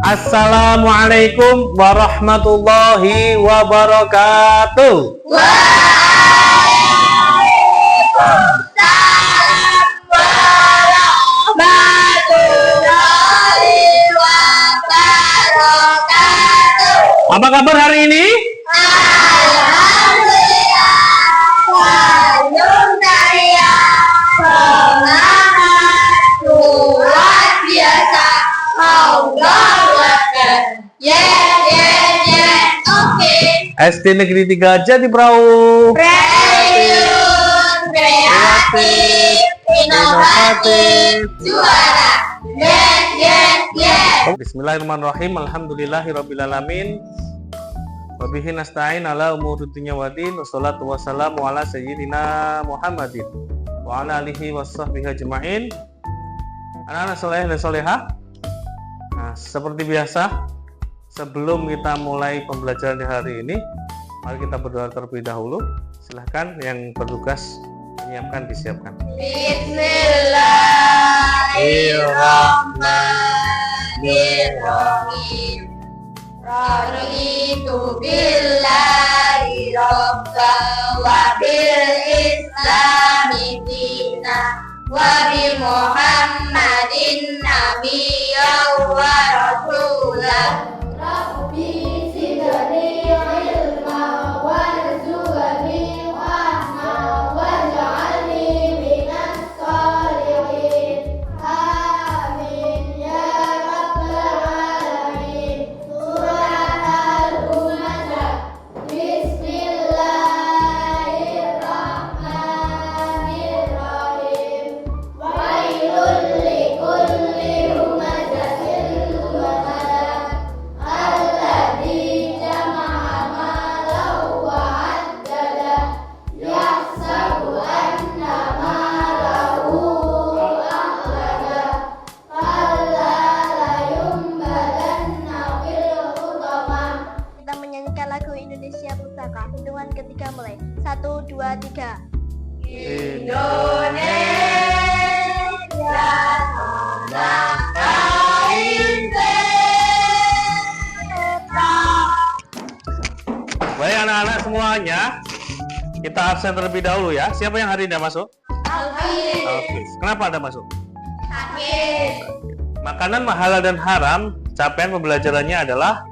Assalamualaikum warahmatullahi wabarakatuh. Waalaikumsalam warahmatullahi wabarakatuh. Apa kabar hari ini? Alhamdulillah, senyum ceria, semangat, luar biasa. Allahu Akbar. Oke. SD Negeri 3 Jatiprau. Kreatif, inovatif, juara. Bismillahirrahmanirrahim. Alhamdulillahirrabbilalamin. Wabihi nasta'in ala umuri dunya waddin. Wassalatu wassalamu ala sayyidina Muhammadin wa ala alihi washabbihi ajma'in. Anak-anak soleh dan solehah, nah, seperti biasa, sebelum kita mulai pembelajaran di hari ini, mari kita berdoa terlebih dahulu. Silahkan yang bertugas menyiapkan, disiapkan. Bismillahirrahmanirrahim. Raditu billahi rabban wa bil islami dina wa bi Muhammadin nabiyyan wa rasulah. Rabbi zidni ilma warzuqni rahmah waj'alni minas sholihin. Amin ya rabbal alamin. Surat Al-Humadah. Bismillahirrahmanirrahim. Wailul likulli humazatin lumazaah alladzi jama'a malahu wa 'addadah yahsabu anna malahu akhladah kalla la yumbalanna fil hutamah. Kita menyanyikan lagu Indonesia Pusaka. Hitungan ketiga mulai. 1, 2, 3. Indonesia tanah air beta. Baik anak-anak semuanya, kita absen terlebih dahulu ya. Siapa yang hari ini tidak masuk? Alfie Oke. Kenapa Anda masuk? sakit. Makanan halal dan haram, capaian pembelajarannya adalah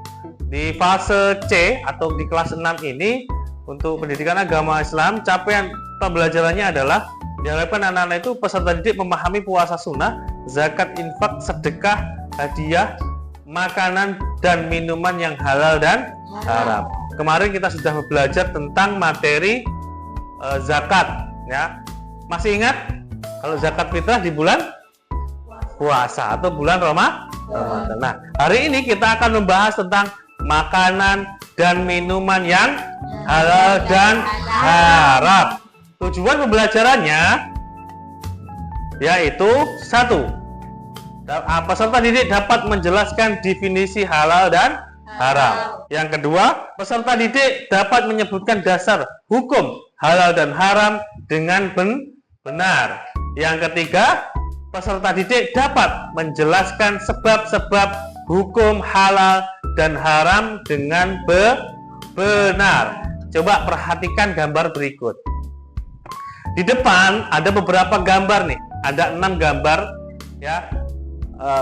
di fase C atau di kelas 6 ini untuk pendidikan agama Islam. Capaian pembelajarannya adalah diharapkan anak-anak itu peserta didik memahami puasa sunnah, zakat, infak, sedekah, hadiah, makanan dan minuman yang halal dan haram. Kemarin kita sudah belajar tentang materi zakat, ya. Masih ingat kalau zakat fitrah di bulan puasa atau bulan Ramadan. Nah, hari ini kita akan membahas tentang makanan dan minuman yang halal dan haram. Tujuan pembelajarannya yaitu 1. Peserta didik dapat menjelaskan definisi halal dan haram. Yang kedua, peserta didik dapat menyebutkan dasar hukum halal dan haram dengan benar. Yang ketiga, peserta didik dapat menjelaskan sebab-sebab hukum halal dan haram dengan benar. Coba perhatikan gambar berikut. Di depan ada beberapa gambar nih, ada 6 gambar ya,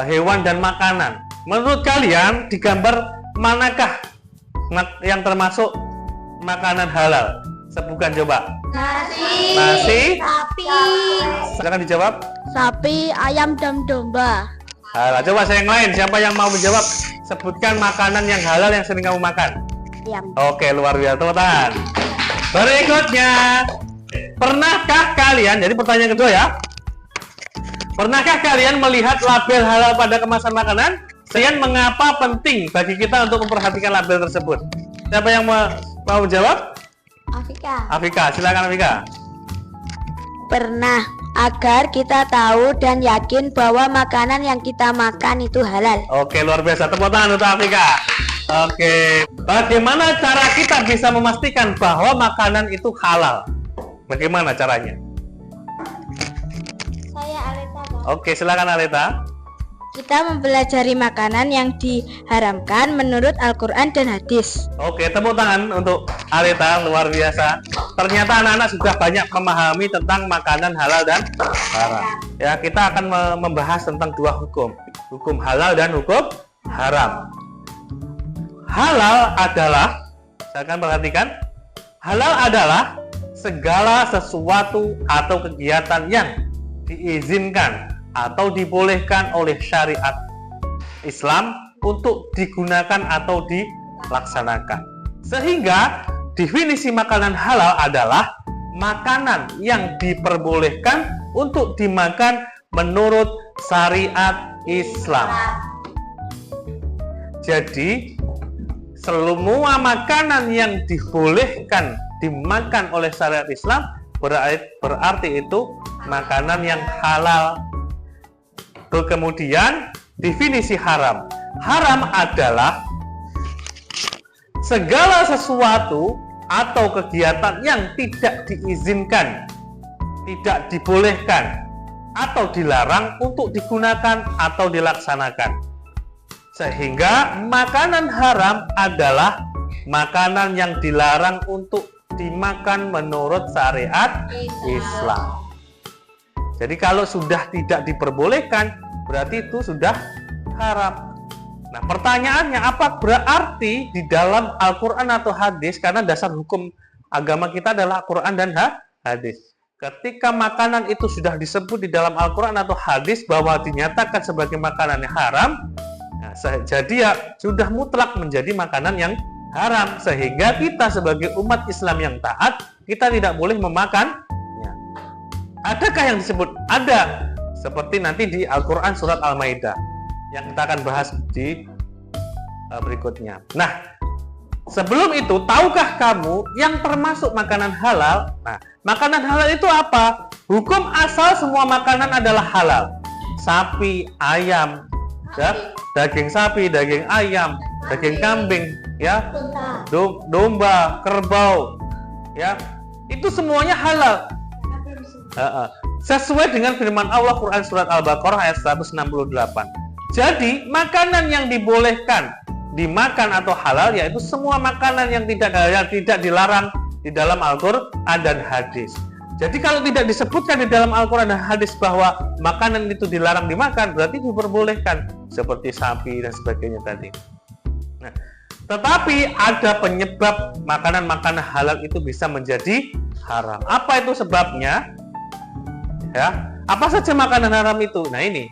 hewan dan makanan. Menurut kalian di gambar manakah yang termasuk makanan halal? Sebutkan coba. Nasi. Sapi. Silakan dijawab. Sapi, ayam, dan domba. Halal. Coba saya yang lain, siapa yang mau menjawab? Sebutkan makanan yang halal yang sering kamu makan. Ayam. Oke, luar biasa, tepuk tangan. Berikutnya, pernahkah kalian, jadi pertanyaan kedua ya, pernahkah kalian melihat label halal pada kemasan makanan? Kemudian mengapa penting bagi kita untuk memperhatikan label tersebut? Siapa yang mau menjawab? Afika. Afika, silakan Afika. Pernah, agar kita tahu dan yakin bahwa makanan yang kita makan itu halal. Oke, luar biasa, tepuk tangan untuk Afika. Oke, bagaimana cara kita bisa memastikan bahwa makanan itu halal? Bagaimana caranya? Saya Aleta. Oke, silakan Aleta. Kita mempelajari makanan yang diharamkan menurut Al-Quran dan hadis. Oke, tepuk tangan untuk Arita, luar biasa. Ternyata anak-anak sudah banyak memahami tentang makanan halal dan haram. Ya, kita akan membahas tentang dua hukum. Hukum halal dan hukum haram. Halal adalah, saya akan perhatikan, halal adalah segala sesuatu atau kegiatan yang diizinkan atau dibolehkan oleh syariat Islam untuk digunakan atau dilaksanakan. Sehingga definisi makanan halal adalah makanan yang diperbolehkan untuk dimakan menurut syariat Islam. Jadi semua makanan yang dibolehkan dimakan oleh syariat Islam berarti itu makanan yang halal. Kemudian definisi haram. Haram adalah segala sesuatu atau kegiatan yang tidak diizinkan, tidak dibolehkan, atau dilarang untuk digunakan atau dilaksanakan. Sehingga makanan haram adalah makanan yang dilarang untuk dimakan menurut syariat Islam. Jadi kalau sudah tidak diperbolehkan, berarti itu sudah haram. Nah, pertanyaannya, apa berarti di dalam Al-Quran atau hadis? Karena dasar hukum agama kita adalah Al-Quran dan hadis. Ketika makanan itu sudah disebut di dalam Al-Quran atau hadis bahwa dinyatakan sebagai makanan yang haram, nah, jadi ya sudah mutlak menjadi makanan yang haram. Sehingga kita sebagai umat Islam yang taat, kita tidak boleh memakan. Adakah yang disebut? Ada. Seperti nanti di Al-Quran surat Al-Maidah yang kita akan bahas di berikutnya. Nah, sebelum itu, tahukah kamu yang termasuk makanan halal? Nah, makanan halal itu apa? Hukum asal semua makanan adalah halal. Sapi, ayam, ya, daging sapi, daging ayam, daging kambing, ya, domba, kerbau, ya, itu semuanya halal. Sesuai dengan firman Allah Quran surat Al-Baqarah ayat 168. Jadi makanan yang dibolehkan dimakan atau halal yaitu semua makanan yang tidak dilarang di dalam Al-Quran dan hadis. Jadi kalau tidak disebutkan di dalam Al-Quran dan hadis bahwa makanan itu dilarang dimakan, berarti diperbolehkan seperti sapi dan sebagainya tadi. Nah, tetapi ada penyebab makanan-makanan halal itu bisa menjadi haram. Apa itu sebabnya? Ya, apa saja makanan haram itu? Nah, ini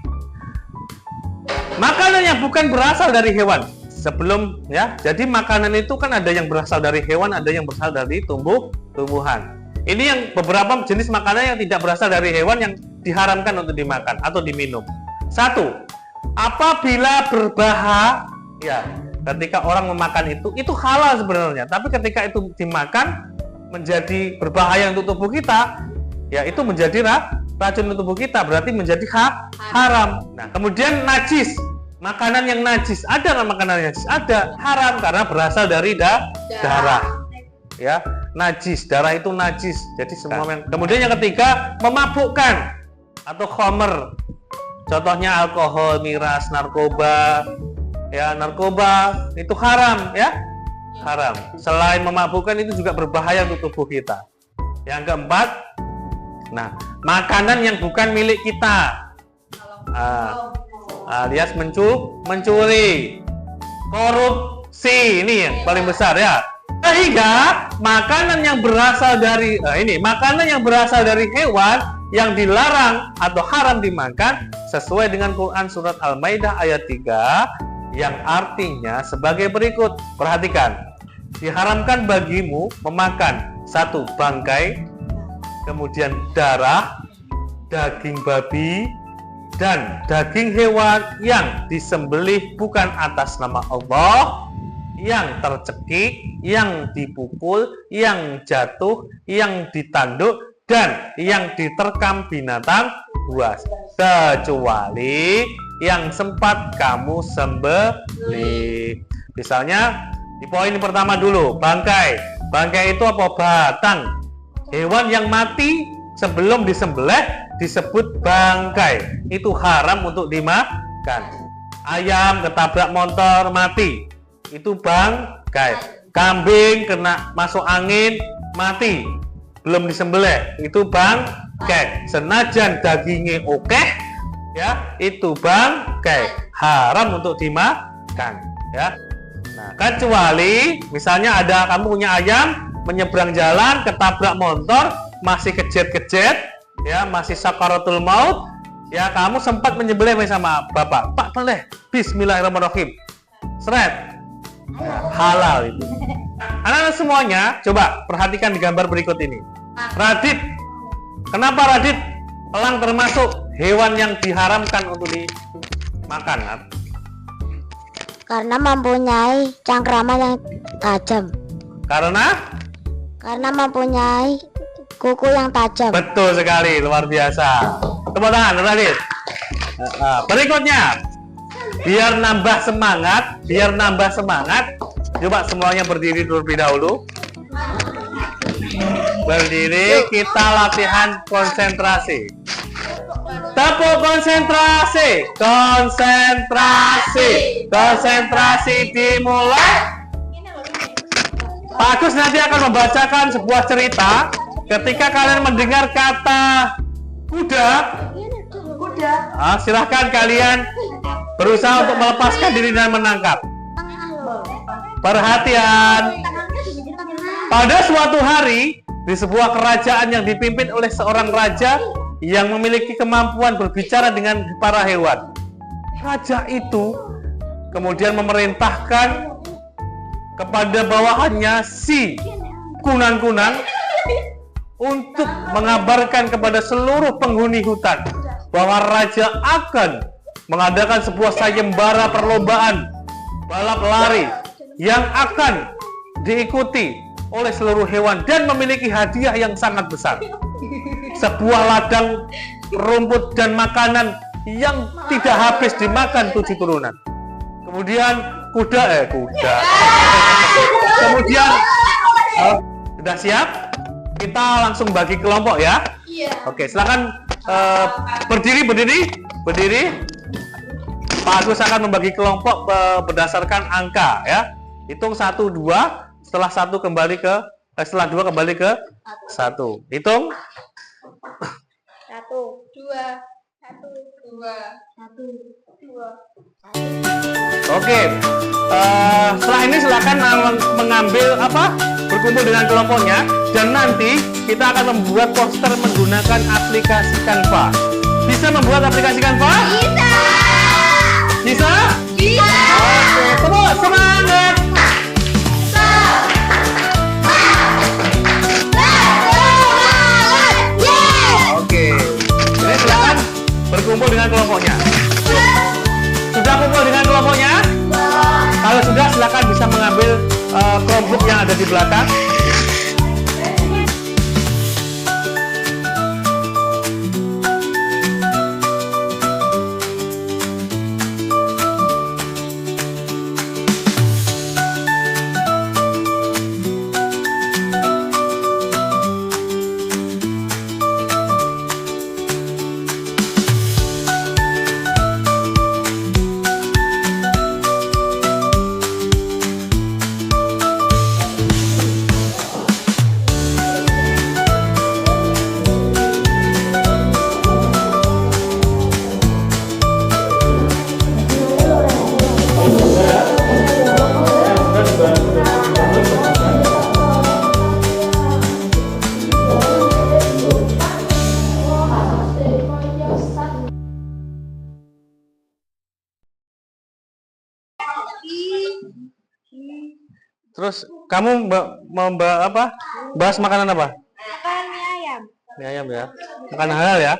makanan yang bukan berasal dari hewan. Sebelum ya, jadi makanan itu kan ada yang berasal dari hewan, ada yang berasal dari tumbuhan. Ini yang beberapa jenis makanan yang tidak berasal dari hewan yang diharamkan untuk dimakan atau diminum. Satu, apabila berbahaya, ketika orang memakan itu halal sebenarnya. Tapi ketika itu dimakan menjadi berbahaya untuk tubuh kita, ya itu menjadi racun untuk tubuh kita, berarti menjadi haram. Nah, kemudian najis, makanan yang najis, ada nggak makanan yang najis? Ada, haram karena berasal dari darah. Ya, najis, darah itu najis. Jadi semua yang. Kemudian yang ketiga, memabukkan atau khamr. Contohnya alkohol, miras, narkoba. Ya, narkoba itu haram, ya. Haram. Selain memabukkan itu juga berbahaya untuk tubuh kita. Yang keempat, nah, makanan yang bukan milik kita, alias mencuri, korupsi, ini yang paling besar ya. Sehingga makanan yang berasal dari makanan yang berasal dari hewan yang dilarang atau haram dimakan sesuai dengan Quran surat Al-Maidah ayat 3 yang artinya sebagai berikut. Perhatikan, diharamkan bagimu memakan satu, bangkai, kemudian darah, daging babi, dan daging hewan yang disembelih bukan atas nama Allah, yang tercekik, yang dipukul, yang jatuh, yang ditanduk, dan yang diterkam binatang buas, kecuali yang sempat kamu sembelih. Misalnya di poin pertama dulu, bangkai. Bangkai itu apa? Batang. Hewan yang mati sebelum disembelih disebut bangkai. Itu haram untuk Bukan. Ayam ketabrak motor mati, itu bangkai. Kambing kena masuk angin mati, belum disembelih, itu bangkai. Senajan dagingnya oke, ya itu bangkai, haram untuk dimakan, ya. Nah, kecuali misalnya ada kamu punya ayam menyeberang jalan ketabrak motor, masih kejet-kejet, ya masih sakaratul maut, ya kamu sempat menyembelih sama bapak, Pak boleh, Bismillahirrahmanirrahim, seret, ya, halal itu. Anak-anak semuanya, coba perhatikan di gambar berikut ini. Radit, kenapa Radit? Elang termasuk hewan yang diharamkan untuk dimakan. Karena mempunyai cangkrama yang tajam. Karena Mempunyai kuku yang tajam. betul sekali, luar biasa. Tepuk tangan, Radit. Berikutnya, biar nambah semangat, coba semuanya berdiri terlebih dahulu. Berdiri, kita latihan konsentrasi. Tepuk konsentrasi dimulai. Pak Agus nanti akan membacakan sebuah cerita. Ketika kalian mendengar kata kuda, silahkan kalian berusaha untuk melepaskan diri dan menangkap. Perhatian. Pada suatu hari, di sebuah kerajaan yang dipimpin oleh seorang raja yang memiliki kemampuan berbicara dengan para hewan. Raja itu kemudian memerintahkan kepada bawahannya si kunang-kunang untuk mengabarkan kepada seluruh penghuni hutan bahwa raja akan mengadakan sebuah sayembara perlombaan balap lari yang akan diikuti oleh seluruh hewan dan memiliki hadiah yang sangat besar. Sebuah ladang rumput dan makanan yang tidak habis dimakan 7 turunan. Kemudian kuda. Kemudian sudah siap? Kita langsung bagi kelompok ya. Iya. Oke, silakan berdiri. Pak Agus akan membagi kelompok berdasarkan angka ya. Hitung 1, 2. Setelah 2 kembali ke 1. Hitung. 1, 2, 1, 2. Oke. Setelah ini silakan mengambil berkumpul dengan kelompoknya dan nanti kita akan membuat poster menggunakan aplikasi Canva. Bisa membuat aplikasi Canva? Bisa. Oke, semua semangat. Berkumpul dengan kelompoknya. Sudah kumpul dengan kelompoknya? Kalau sudah, silakan bisa mengambil kelompok yang ada di belakang. Terus kamu bahas makanan apa? Makan mie ayam. Mie ayam ya. Makan halal ya.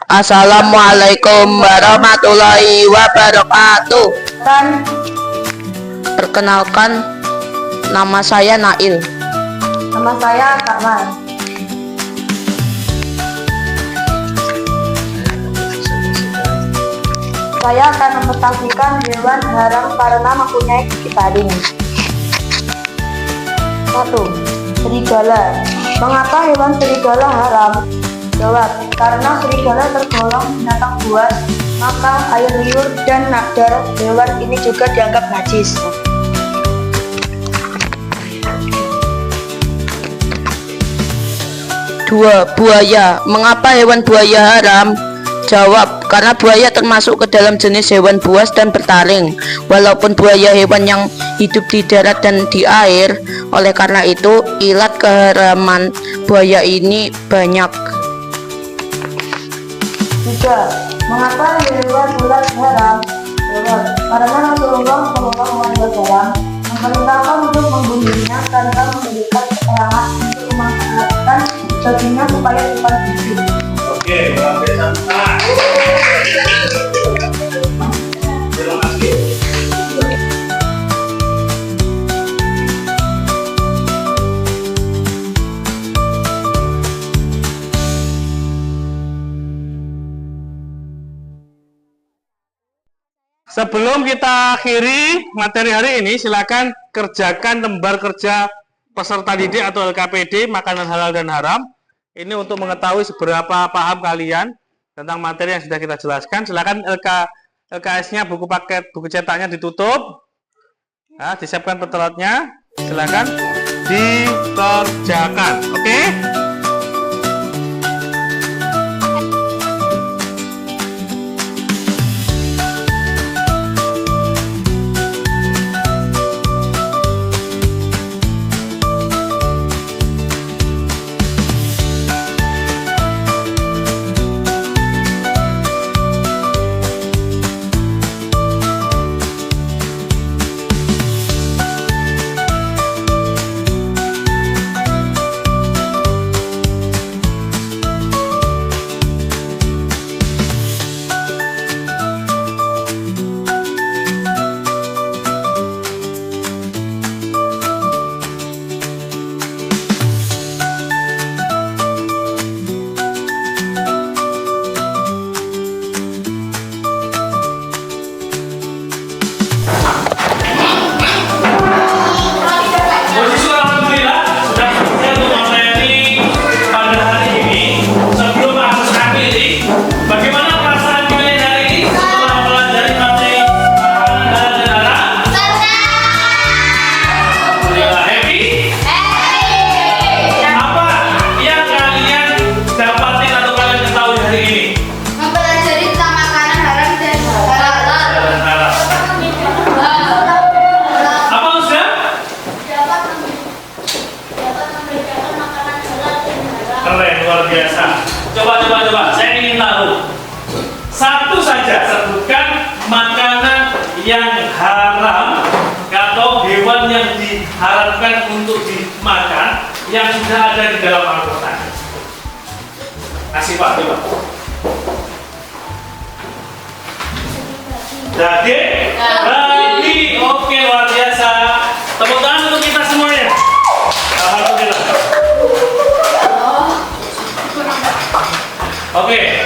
Assalamualaikum warahmatullahi wabarakatuh. Perkenalkan, nama saya Nail. Nama saya Kamal. Saya akan memetakan hewan haram karena mempunyai gigi taring. 1. Serigala. Mengapa hewan serigala haram? Jawab, karena serigala tergolong binatang buas, maka air liur dan nakdar hewan ini juga dianggap najis. 2. Buaya. Mengapa hewan buaya haram? Jawab, karena buaya termasuk ke dalam jenis hewan buas dan bertaring. Walaupun buaya hewan yang hidup di darat dan di air, oleh karena itu ilat keharaman buaya ini banyak. 3. Mengapa hewan ular haram? Jawab, karena Rasulullah SAW memerintahkan untuk membunuhnya tanpa memberikan keterangan untuk memanfaatkan dagingnya supaya cepat hidup. Oke, luar biasa. Terima kasih. Sebelum kita akhiri materi hari ini, silakan kerjakan lembar kerja peserta didik atau LKPD makanan halal dan haram. Ini untuk mengetahui seberapa paham kalian tentang materi yang sudah kita jelaskan. Silakan LKS-nya, buku paket, buku cetaknya ditutup. Nah, disiapkan peteratnya. Silakan dikerjakan. Oke? Coba. Saya ingin tahu. Satu saja sebutkan makanan yang haram atau hewan yang diharamkan untuk dimakan yang sudah ada di dalam Al-Quran. Kasih Pak, coba. Daging, babi. Oke, luar biasa. Tepuk tangan untuk kita semuanya. Alhamdulillah. Oke,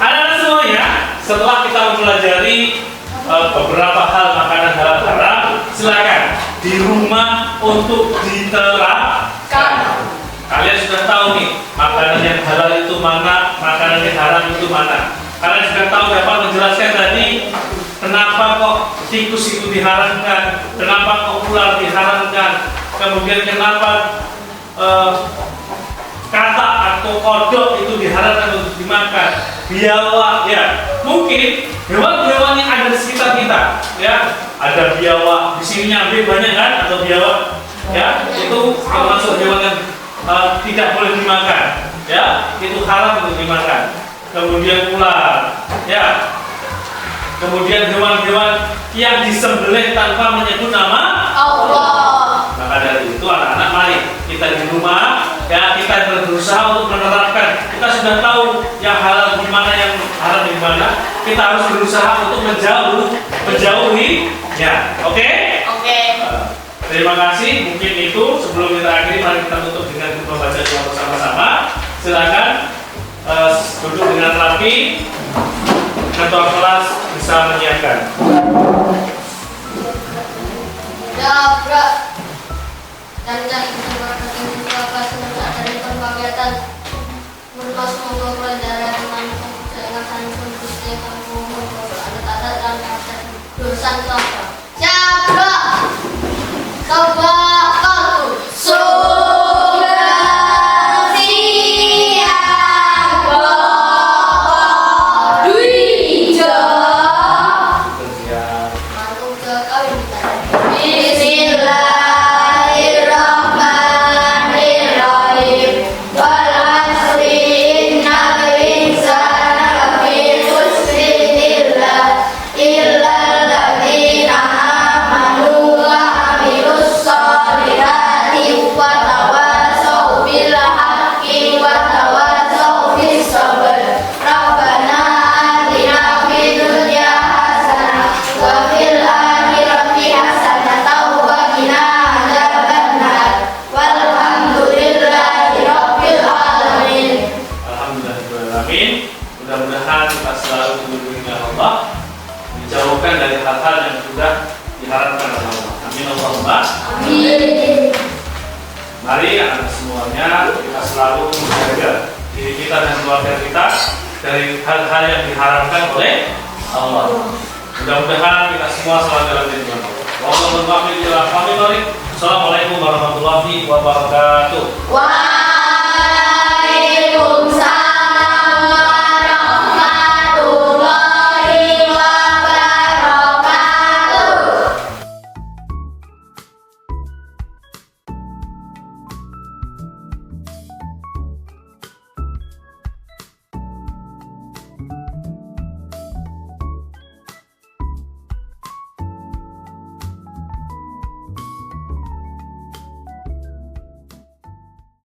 anak-anak semuanya, setelah kita mempelajari beberapa hal makanan halal haram, silakan di rumah untuk diterapkan. Kalian sudah tahu nih, makanan yang halal itu mana, makanan yang haram itu mana. Kalian sudah tahu, dapat menjelaskan tadi kenapa kok tikus itu diharamkan, kenapa kok ular diharamkan, kemudian kenapa kata atau kodok itu diharamkan untuk dimakan, biawak, ya mungkin hewan-hewan yang ada di sekitar kita, ya ada biawak di sini nyampe banyak kan, atau biawak, ya itu termasuk hewan yang tidak boleh dimakan, ya itu haram untuk dimakan. Kemudian ular, ya kemudian hewan-hewan yang disembelih tanpa menyebut nama Allah. Maka dari itu anak-anak, mari kita di rumah, ya kita berusaha untuk menerapkan. Kita sudah tahu yang halal di mana, yang haram di mana. Kita harus berusaha untuk menjauhinya. Oke? Oke. Terima kasih. Mungkin itu sebelum kita akhiri, mari kita tutup dengan membaca doa bersama-sama. Silakan duduk dengan rapi. Ketua kelas bisa menyiapkan. Dabrak. Dan cari kesempatan apa semenjak dari pembagian bermasuk untuk pelajaran dengan kegiatan kondisi yang umum ada dan kata dosan apa. Dabrak. Coba aku sudah siap Dwi Kerja. Mantuk ke kawin Bismillahirrahmanirrahim. Wal asri innal insana lafi khusrin illa alladzina amanu wa amilus solihati wa tawasaw bil haqqi wa tawasaw bis sabr. Rabbana atina fid dunya hasanah wa fil akhirati hasanah wa qina adzabannar. Walhamdulillahi rabbil alamin. Alhamdulillahirrahmanirrahim. Mudah-mudahan kita selalu dilindungi oleh Allah, dijauhkan dari hal-hal yang sudah diharapkan oleh Allah. Amin Allahumma. Amin. Mari anak semuanya kita selalu menjaga diri kita dan keluarga kita dari hal-hal yang diharapkan oleh Allah. Mudah-mudahan kita semua selalu dalam lindungan Allah. Wassalamualaikum warahmatullahi wabarakatuh. Wah.